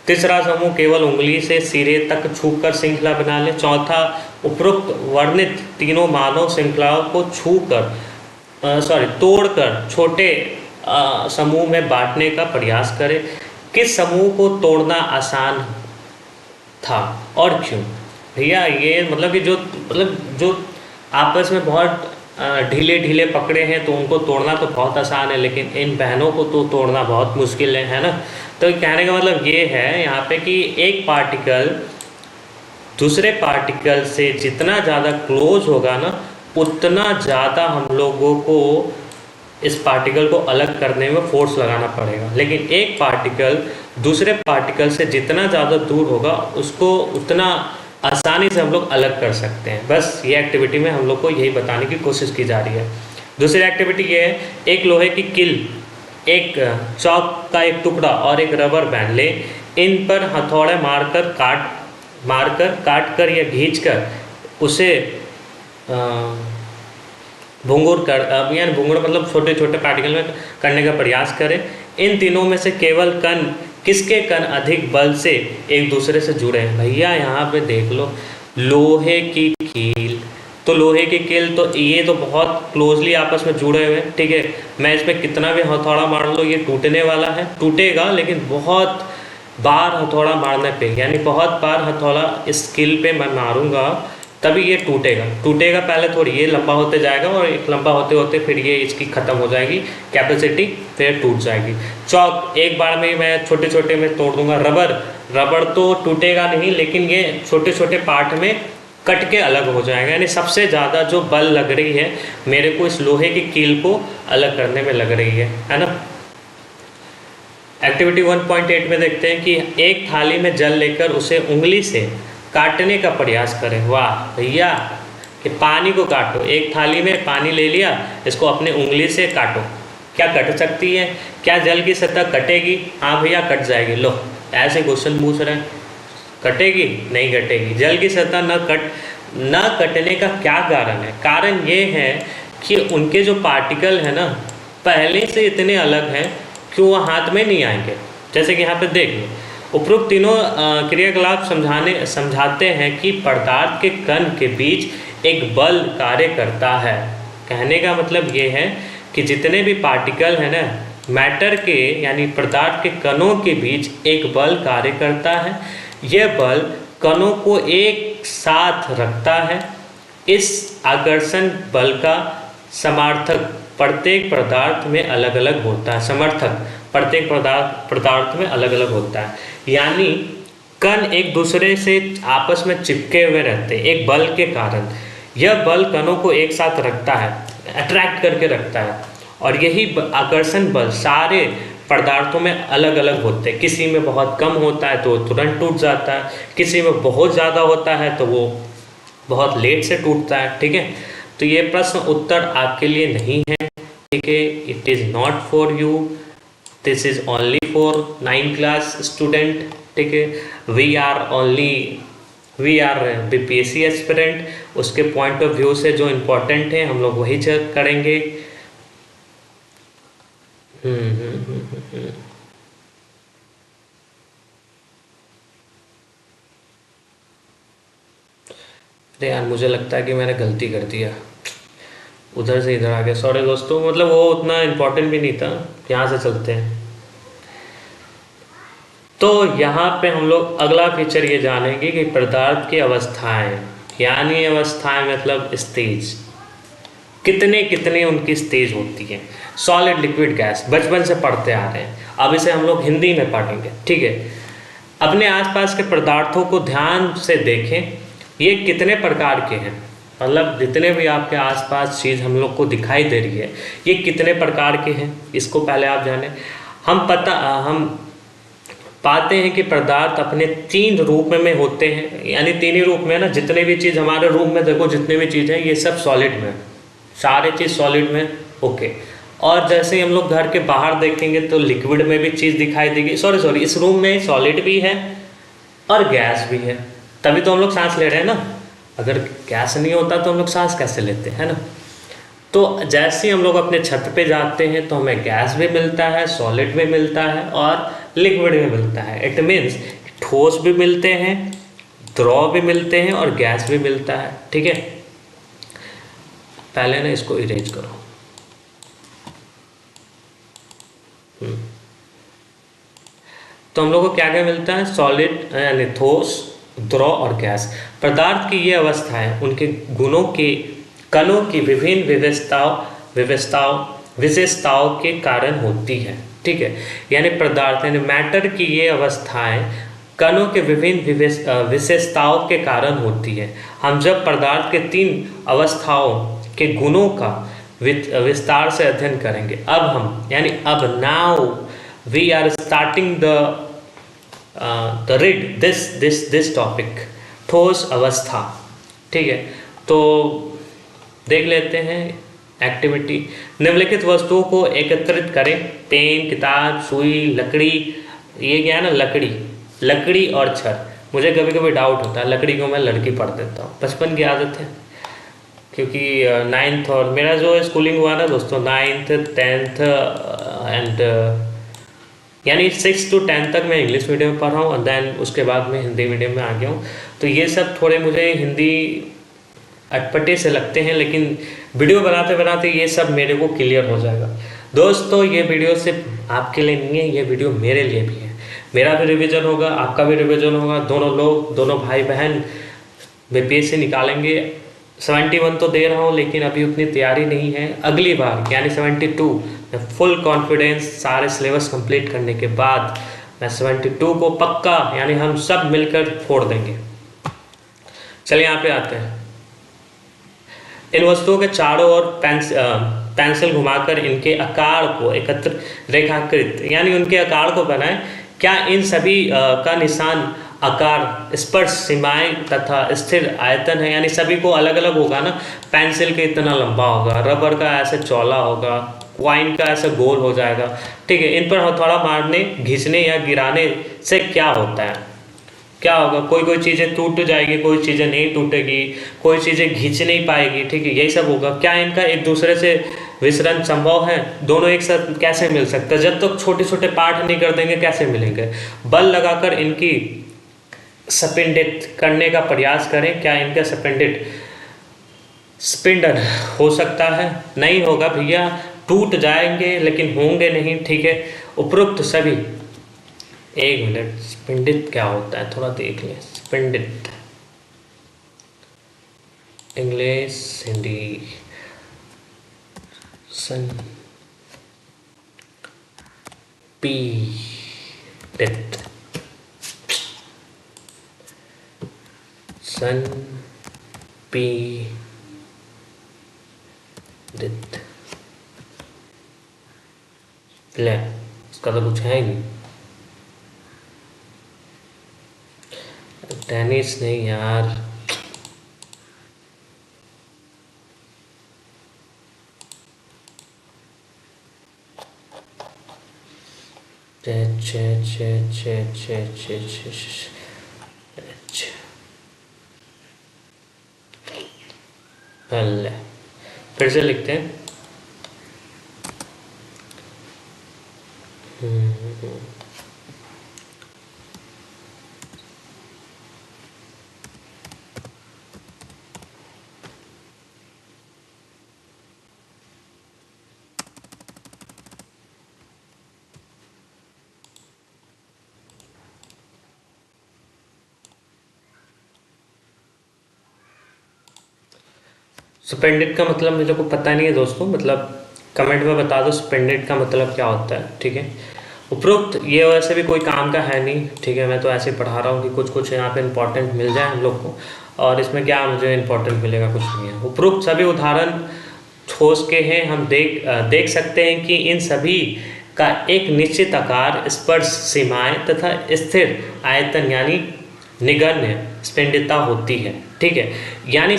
तीसरा समूह केवल उंगली से सिरे तक छूकर श्रृंखला बना लें। चौथा, उपरोक्त वर्णित तीनों मानव श्रृंखलाओं को तोड़कर छोटे समूह में बांटने का प्रयास करें। किस समूह को तोड़ना आसान था और क्यों? भैया ये मतलब कि जो आपस में बहुत ढीले पकड़े हैं तो उनको तोड़ना तो बहुत आसान है, लेकिन इन बहनों को तो तोड़ना बहुत मुश्किल है ना। तो कहने का मतलब ये है यहाँ पे कि एक पार्टिकल दूसरे पार्टिकल से जितना ज़्यादा क्लोज होगा ना, उतना ज़्यादा हम लोगों को इस पार्टिकल को अलग करने में फोर्स लगाना पड़ेगा। लेकिन एक पार्टिकल दूसरे पार्टिकल से जितना ज़्यादा दूर होगा, उसको उतना आसानी से हम लोग अलग कर सकते हैं। बस ये एक्टिविटी में हम लोग को यही बताने की कोशिश की जा रही है। दूसरी एक्टिविटी ये है, एक लोहे की किल, एक चौक का एक टुकड़ा और एक रबर बैंड ले। इन पर हथौड़े मारकर काट कर या खींच कर उसे भंगुर मतलब छोटे छोटे पार्टिकल में करने का प्रयास करें। इन तीनों में से केवल किसके कण अधिक बल से एक दूसरे से जुड़े हैं? भैया यहाँ पे देख लो, लोहे की कील, तो लोहे की कील तो ये तो बहुत क्लोजली आपस में जुड़े हुए हैं। ठीक है, मैं इस पर कितना भी हथौड़ा मार लो ये टूटने वाला है, टूटेगा, लेकिन बहुत बार हथौड़ा मारने पे, यानी बहुत बार हथौड़ा इस कील पे मैं मारूंगा तभी ये टूटेगा। पहले थोड़ी ये लंबा होते जाएगा और एक लंबा होते होते फिर ये इसकी ख़त्म हो जाएगी कैपेसिटी, फिर टूट जाएगी। चौक एक बार में मैं छोटे छोटे में तोड़ दूंगा। रबर तो टूटेगा नहीं, लेकिन ये छोटे छोटे पार्ट में कट के अलग हो जाएगा। यानी सबसे ज़्यादा जो बल लग रही है मेरे को इस लोहे की कील को अलग करने में लग रही है ना। एक्टिविटी 1.8 में देखते हैं कि एक थाली में जल लेकर उसे उंगली से काटने का प्रयास करें। वाह भैया, कि पानी को काटो। एक थाली में पानी ले लिया, इसको अपने उंगली से काटो। क्या कट सकती है? क्या जल की सतह कटेगी? हाँ भैया कट जाएगी। लो ऐसे क्वेश्चन पूछ रहे हैं, कटेगी? नहीं कटेगी। जल की सतह न कटने का क्या कारण है? कारण ये है कि उनके जो पार्टिकल है ना पहले से इतने अलग हैं कि वो हाथ में नहीं आएंगे। जैसे कि यहाँ पे देख लो, उपरोक्त तीनों क्रियाकलाप समझाते हैं कि पदार्थ के कण के बीच एक बल कार्य करता है। कहने का मतलब ये है कि जितने भी पार्टिकल हैं ना मैटर के यानी पदार्थ के कणों के बीच एक बल कार्य करता है। यह बल कणों को एक साथ रखता है। इस आकर्षण बल का समर्थक प्रत्येक पदार्थ में अलग अलग होता है। समर्थक प्रत्येक पदार्थ में अलग अलग होता है। यानी कण एक दूसरे से आपस में चिपके हुए रहते हैं एक बल के कारण। यह बल कणों को एक साथ रखता है, अट्रैक्ट करके रखता है, और यही आकर्षण बल सारे पदार्थों में अलग अलग होते हैं। किसी में बहुत कम होता है तो तुरंत टूट जाता है, किसी में बहुत ज़्यादा होता है तो वो बहुत लेट से टूटता है। ठीक है, तो ये प्रश्न उत्तर आपके लिए नहीं है। ठीक है, it is not for you, this is only for 9th class student. ठीक है, वी आर बीपीएससी एस्पिरेंट, उसके पॉइंट ऑफ व्यू से जो इम्पोर्टेंट है हम लोग वही चेक करेंगे। अरे यार, मुझे लगता है कि मैंने गलती कर दिया, उधर से इधर आ गया। सॉरी दोस्तों, मतलब वो उतना इम्पोर्टेंट भी नहीं था। यहाँ से चलते हैं। तो यहाँ पे हम लोग अगला फीचर ये जानेंगे कि पदार्थ की अवस्थाएं, यानी अवस्थाएं मतलब स्टेज, कितने कितने उनकी स्टेज होती है। सॉलिड, लिक्विड, गैस बचपन से पढ़ते आ रहे हैं, अब इसे हम लोग हिंदी में पढ़ेंगे। ठीक है, अपने आसपास के पदार्थों को ध्यान से देखें, ये कितने प्रकार के हैं, मतलब जितने भी आपके आसपास चीज़ हम लोग को दिखाई दे रही है ये कितने प्रकार के हैं, इसको पहले आप जानें। हम पाते हैं कि पदार्थ अपने 3 रूप में होते हैं, यानी 3 ही रूप में ना। जितने भी चीज़ हमारे रूम में देखो, जितने भी चीज़ है ये सब सॉलिड में, सारे चीज़ सॉलिड में। ओके, और जैसे हम लोग घर के बाहर देखेंगे तो लिक्विड में भी चीज़ दिखाई देगी। सॉरी, इस रूम में सॉलिड भी है और गैस भी है, तभी तो हम लोग सांस ले रहे हैं ना। अगर गैस नहीं होता तो हम लोग सांस कैसे लेते हैं ना। तो जैसे ही हम लोग अपने छत पे जाते हैं तो हमें गैस भी मिलता है, सॉलिड भी मिलता है और लिक्विड भी मिलता है। इट मीन्स ठोस भी मिलते हैं, द्रव भी मिलते हैं और गैस भी मिलता है। ठीक है, पहले ना इसको इरेज करो। तो हम लोग को क्या क्या मिलता है, सॉलिड यानी ठोस, द्रव और गैस। पदार्थ की ये अवस्थाएं उनके गुणों के, कणों की विभिन्न विशेषताओं के कारण होती है। ठीक है, यानी पदार्थ यानी मैटर की ये अवस्थाएं कणों के विभिन्न विशेषताओं के कारण होती है। हम जब पदार्थ के 3 अवस्थाओं के गुणों का विस्तार से अध्ययन करेंगे। अब हम यानी अब now we are starting the read this topic, ठोस अवस्था। ठीक है, तो देख लेते हैं एक्टिविटी। निम्नलिखित वस्तुओं को एकत्रित करें। पेन, किताब, सुई, लकड़ी, ये क्या है ना, लकड़ी और छड़। मुझे कभी कभी डाउट होता है, लकड़ी को मैं लड़की पढ़ देता हूँ, बचपन की आदत है। क्योंकि 9th और मेरा जो स्कूलिंग हुआ ना दोस्तों, 9th 10th एंड यानी 6 to 10 तक मैं इंग्लिश मीडियम में पढ़ा हूँ और देन उसके बाद मैं हिंदी मीडियम में आ गया हूँ। तो ये सब थोड़े मुझे हिंदी अटपटे से लगते हैं, लेकिन वीडियो बनाते बनाते ये सब मेरे को क्लियर हो जाएगा। दोस्तों, ये वीडियो सिर्फ आपके लिए नहीं है, ये वीडियो मेरे लिए भी है। मेरा भी रिवीजन होगा, आपका भी रिवीजन होगा, दोनों भाई बहन बीपीएससी निकालेंगे। 71 तो दे रहा हूँ, लेकिन अभी उतनी तैयारी नहीं है। अगली बार यानी 72 मैं फुल कॉन्फिडेंस सारे सिलेबस कंप्लीट करने के बाद मैं 72 को पक्का यानी हम सब मिलकर फोड़ देंगे। चलिए यहाँ पे आते हैं। इन वस्तुओं के चारों ओर पेंसिल घुमाकर इनके आकार को एकत्र रेखाकृत यानी उनके आकार को बनाएं। क्या इन सभी का निशान आकार, स्पर्श, सीमाएं तथा स्थिर आयतन है, यानी सभी को अलग अलग होगा ना। पेंसिल के इतना लंबा होगा, रबर का ऐसे चौड़ा होगा, क्वाइन का ऐसे गोल हो जाएगा। ठीक है, इन पर हथौड़ा मारने, घिसने या गिराने से क्या होता है, क्या होगा, कोई चीज़ें टूट जाएगी, कोई चीज़ें नहीं टूटेगी, कोई चीज़ें खींच नहीं पाएगी। ठीक है, यही सब होगा। क्या इनका एक दूसरे से विसरण संभव है, दोनों एक साथ कैसे मिल सकते हैं, जब तक छोटे छोटे पार्ट नहीं कर देंगे कैसे मिलेंगे। बल लगाकर इनकी स्पिंडित करने का प्रयास करें। क्या इनका स्पिंडल हो सकता है, नहीं होगा भैया, टूट जाएंगे लेकिन होंगे नहीं। ठीक है, उपरोक्त सभी, एक मिनट, स्पिंडित क्या होता है थोड़ा देख लें। स्पिंडित इंग्लिश हिंदी सन पी डिट सन पी ले, इसका तो कुछ है ही नहीं। टेनिस नहीं यार। छे छे छे छे छे छे छे छे। ले, फिर से लिखते हैं। स्पेंडेड का मतलब मेरे को पता नहीं है दोस्तों, मतलब कमेंट में बता दो स्पेंडेड का मतलब क्या होता है, ठीक है। उपरोक्त ये वैसे भी कोई काम का है नहीं, ठीक है, मैं तो ऐसे ही पढ़ा रहा हूँ कि कुछ कुछ यहाँ पे इंपॉर्टेंट मिल जाए हम लोग को, और इसमें क्या मुझे इंपॉर्टेंट मिलेगा, कुछ नहीं है। उपरोक्त सभी उदाहरण ठोस के हैं। हम देख सकते हैं कि इन सभी का एक निश्चित आकार, स्पर्श सीमाएं तथा स्थिर आयतन यानी निगन्य स्पेंडिता होती है, ठीक है। यानी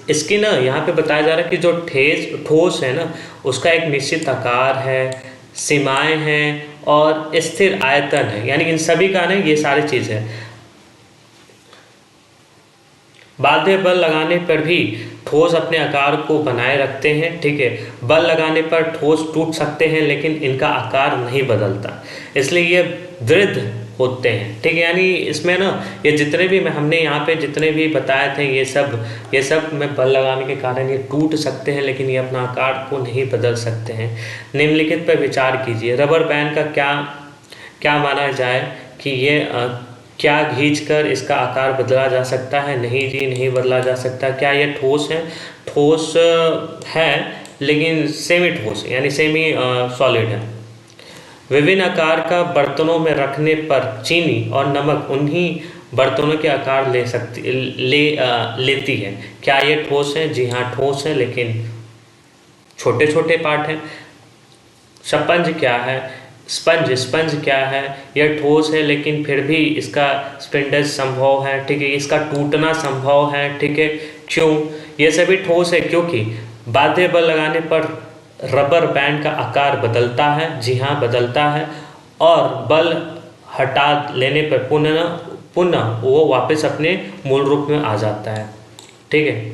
इसकी ना यहाँ पे बताया जा रहा है कि जो ठोस है ना, उसका एक निश्चित आकार है, सीमाएं हैं और स्थिर आयतन है, यानी इन सभी का ना ये सारी चीज़ है। बाध्य बल लगाने पर भी ठोस अपने आकार को बनाए रखते हैं, ठीक है। बल लगाने पर ठोस टूट सकते हैं लेकिन इनका आकार नहीं बदलता, इसलिए ये दृढ़ होते हैं, ठीक है। यानी इसमें ना ये जितने भी हमने यहाँ पे जितने भी बताए थे ये सब में बल लगाने के कारण ये टूट सकते हैं लेकिन ये अपना आकार को नहीं बदल सकते हैं। निम्नलिखित पर विचार कीजिए। रबर बैंड का क्या माना जाए कि ये क्या खींचकर इसका आकार बदला जा सकता है? नहीं जी, नहीं बदला जा सकता। क्या ये ठोस है? ठोस है लेकिन सेमी ठोस है, यानी सेमी सॉलिड है। विभिन्न आकार का बर्तनों में रखने पर चीनी और नमक उन्हीं बर्तनों के आकार लेती है। क्या ये ठोस है? जी हाँ, ठोस है लेकिन छोटे छोटे पार्ट हैं। स्पंज क्या है? स्पंज क्या है? यह ठोस है लेकिन फिर भी इसका स्पिंडज संभव है, ठीक है, इसका टूटना संभव है, ठीक है। क्यों? ये सभी ठोस है क्योंकि बाध्य बल लगाने पर रबर बैंड का आकार बदलता है, जी हाँ बदलता है, और बल हटा लेने पर पुनः वो वापस अपने मूल रूप में आ जाता है, ठीक है।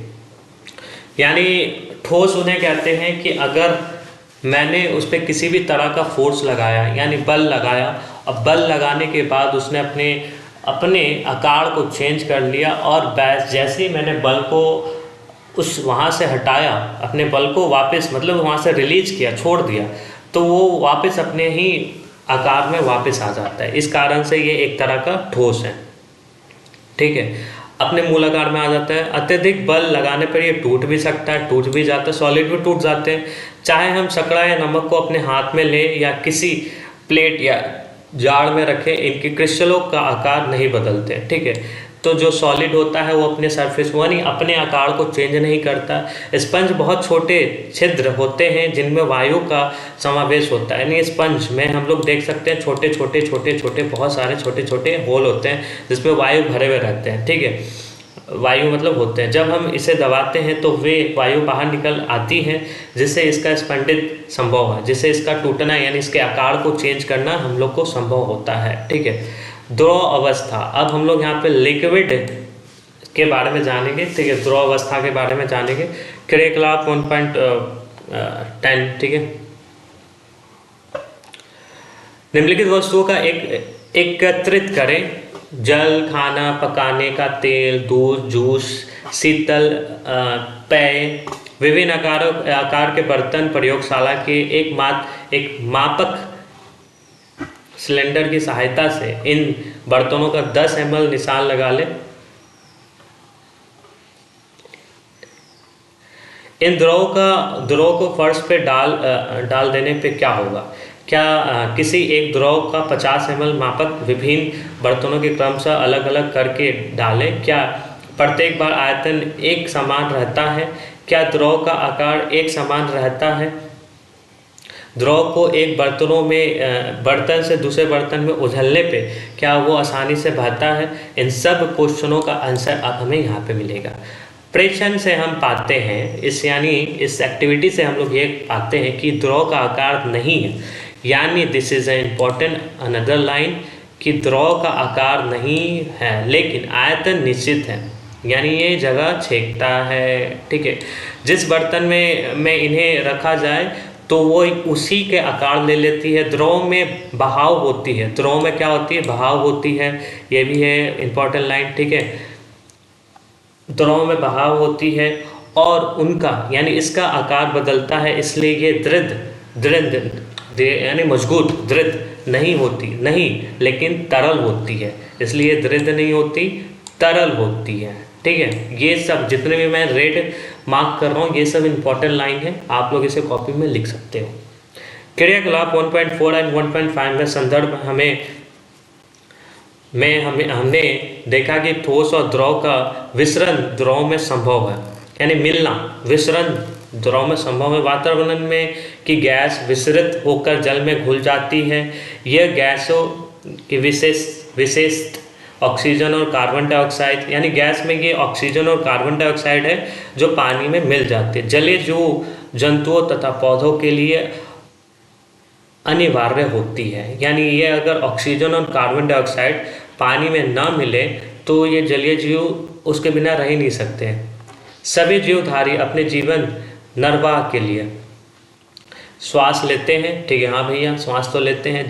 यानी ठोस उन्हें कहते हैं कि अगर मैंने उस पर किसी भी तरह का फोर्स लगाया, यानी बल लगाया, अब बल लगाने के बाद उसने अपने आकार को चेंज कर लिया, और जैसे ही मैंने बल को वहाँ से हटाया, अपने बल को वापस मतलब वहाँ से रिलीज किया, छोड़ दिया, तो वो वापस अपने ही आकार में वापस आ जाता है। इस कारण से ये एक तरह का ठोस है, ठीक है, अपने मूल आकार में आ जाता है। अत्यधिक बल लगाने पर ये टूट भी सकता है, टूट भी जाता है, सॉलिड भी टूट जाते हैं। चाहे हम शक्करा या नमक को अपने हाथ में लें या किसी प्लेट या जार में रखें, इनके क्रिस्टलों का आकार नहीं बदलते, ठीक है। तो जो सॉलिड होता है वो अपने सरफेस यानी अपने आकार को चेंज नहीं करता। स्पंज बहुत छोटे छिद्र होते हैं जिनमें वायु का समावेश होता है, यानी स्पंज में हम लोग देख सकते हैं छोटे छोटे बहुत सारे छोटे छोटे होल होते हैं जिसमें वायु भरे हुए रहते हैं, ठीक है, वायु मतलब होते हैं। जब हम इसे दबाते हैं तो वे वायु बाहर निकल आती है जिससे इसका स्पंदित संभव है, जिससे इसका टूटना यानी इसके आकार को चेंज करना हम लोग को संभव होता है, ठीक है। द्रव अवस्था, अब हम लोग यहाँ पे लिक्विड के बारे में जानेंगे, ठीक है, द्रव अवस्था के बारे में जानेंगे। क्रियाकलाप 1.10, ठीक है। निम्नलिखित वस्तुओं का एकत्रित करें। जल, खाना पकाने का तेल, दूध, जूस, शीतल पेय, विभिन्न आकार के बर्तन, प्रयोगशाला के एक मापक सिलेंडर की सहायता से इन बर्तनों का 10 ml निशान लगा ले। इन द्रव को फर्श पे डाल देने पे क्या होगा? क्या किसी एक द्रव का 50 ml मापक विभिन्न बर्तनों के क्रमशः अलग अलग करके डालें? क्या प्रत्येक बार आयतन एक समान रहता है? क्या द्रव का आकार एक समान रहता है? द्रव को एक बर्तन से दूसरे बर्तन में उझलने पे क्या वो आसानी से बहता है? इन सब क्वेश्चनों का आंसर अब हमें यहाँ पे मिलेगा। प्रेक्षण से हम पाते हैं, इस एक्टिविटी से हम लोग ये पाते हैं कि द्रव का आकार नहीं है, यानी this is a important another line कि द्रव का आकार नहीं है लेकिन आयतन निश्चित है, यानी ये जगह छेदता है। ठीक है, जिस बर्तन में इन्हें रखा जाए तो वो उसी के आकार ले लेती है। द्रव में बहाव होती है, द्रव में क्या होती है? बहाव होती है, ये भी है इम्पॉर्टेंट लाइन। ठीक है, द्रव में बहाव होती है और उनका यानी इसका आकार बदलता है, इसलिए ये दृढ़ यानी मजबूत दृढ़ नहीं होती, नहीं लेकिन तरल होती है, इसलिए दृढ़ नहीं होती, तरल होती है। ठीक है, ये सब जितने भी मैं रेड मार्क कर रहा हूँ ये सब इम्पॉर्टेंट लाइन है, आप लोग इसे कॉपी में लिख सकते हो। क्रियाकलाप 1.4 एंड 1.5 में संदर्भ हमने देखा कि ठोस और द्रव का विसरण द्रव में संभव है, यानी मिलना विसरण द्रव में संभव है। वातावरण में की गैस विसरित होकर जल में घुल जाती है। यह गैसों की विशेषत ऑक्सीजन और कार्बन डाइऑक्साइड, यानी गैस में ये ऑक्सीजन और कार्बन डाइऑक्साइड है जो पानी में मिल जाते हैं। जलीय जीव जंतुओं तथा पौधों के लिए अनिवार्य होती है, यानी ये अगर ऑक्सीजन और कार्बन डाइऑक्साइड पानी में ना मिले तो ये जलीय जीव उसके बिना रह ही नहीं सकते हैं। सभी जीवधारी अपने जीवन निर्वाह के लिए श्वास लेते हैं। ठीक है, हाँ भैया, श्वास तो लेते हैं।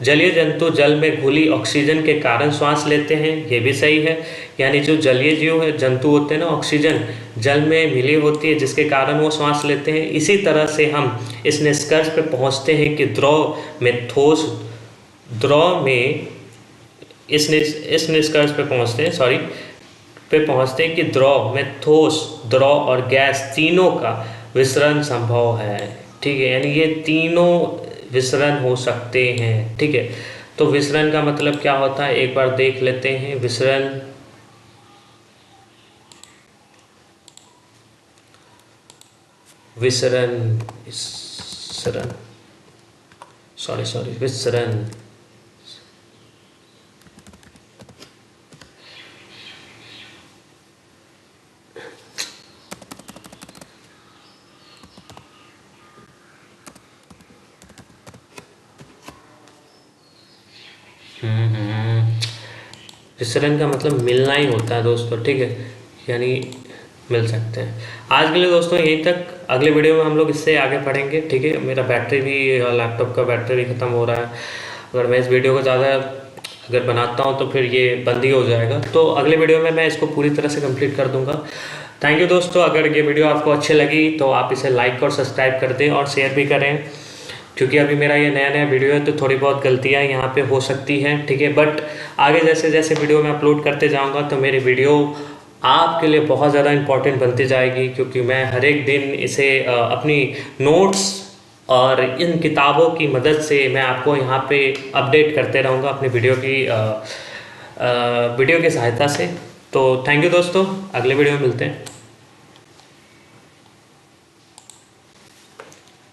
जलीय जंतु जल में घुली ऑक्सीजन के कारण श्वास लेते हैं, ये भी सही है, यानी जो जलीय जीव है जंतु होते हैं ना, ऑक्सीजन जल में मिली होती है जिसके कारण वो श्वास लेते हैं। इसी तरह से हम इस निष्कर्ष पे पहुँचते हैं कि इस निष्कर्ष पे पहुँचते हैं कि द्रव में ठोस, द्रव और गैस तीनों का विसरण संभव है। ठीक है, यानी ये तीनों विसरण हो सकते हैं। ठीक है, तो विसरण का मतलब क्या होता है एक बार देख लेते हैं। विसरण विसरण का मतलब मिलना ही होता है दोस्तों। ठीक है, यानी मिल सकते हैं। आज के लिए दोस्तों यहीं तक, अगले वीडियो में हम लोग इससे आगे पढ़ेंगे। ठीक है, मेरा बैटरी भी, लैपटॉप का बैटरी भी ख़त्म हो रहा है, अगर मैं इस वीडियो को ज़्यादा अगर बनाता हूँ तो फिर ये बंद ही हो जाएगा, तो अगले वीडियो में मैं इसको पूरी तरह से कंप्लीट कर दूँगा। थैंक यू दोस्तों, अगर ये वीडियो आपको अच्छी लगी तो आप इसे लाइक और सब्सक्राइब कर दें और शेयर भी करें, क्योंकि अभी मेरा ये नया वीडियो है तो थोड़ी बहुत गलतियाँ यहाँ पे हो सकती हैं। ठीक है, बट आगे जैसे जैसे वीडियो मैं अपलोड करते जाऊँगा तो मेरी वीडियो आपके लिए बहुत ज़्यादा इम्पोर्टेंट बनती जाएगी, क्योंकि मैं हर एक दिन इसे अपनी नोट्स और इन किताबों की मदद से मैं आपको यहाँ पे अपडेट करते रहूँगा अपनी वीडियो की सहायता से। तो थैंक यू दोस्तों, अगले वीडियो में मिलते हैं।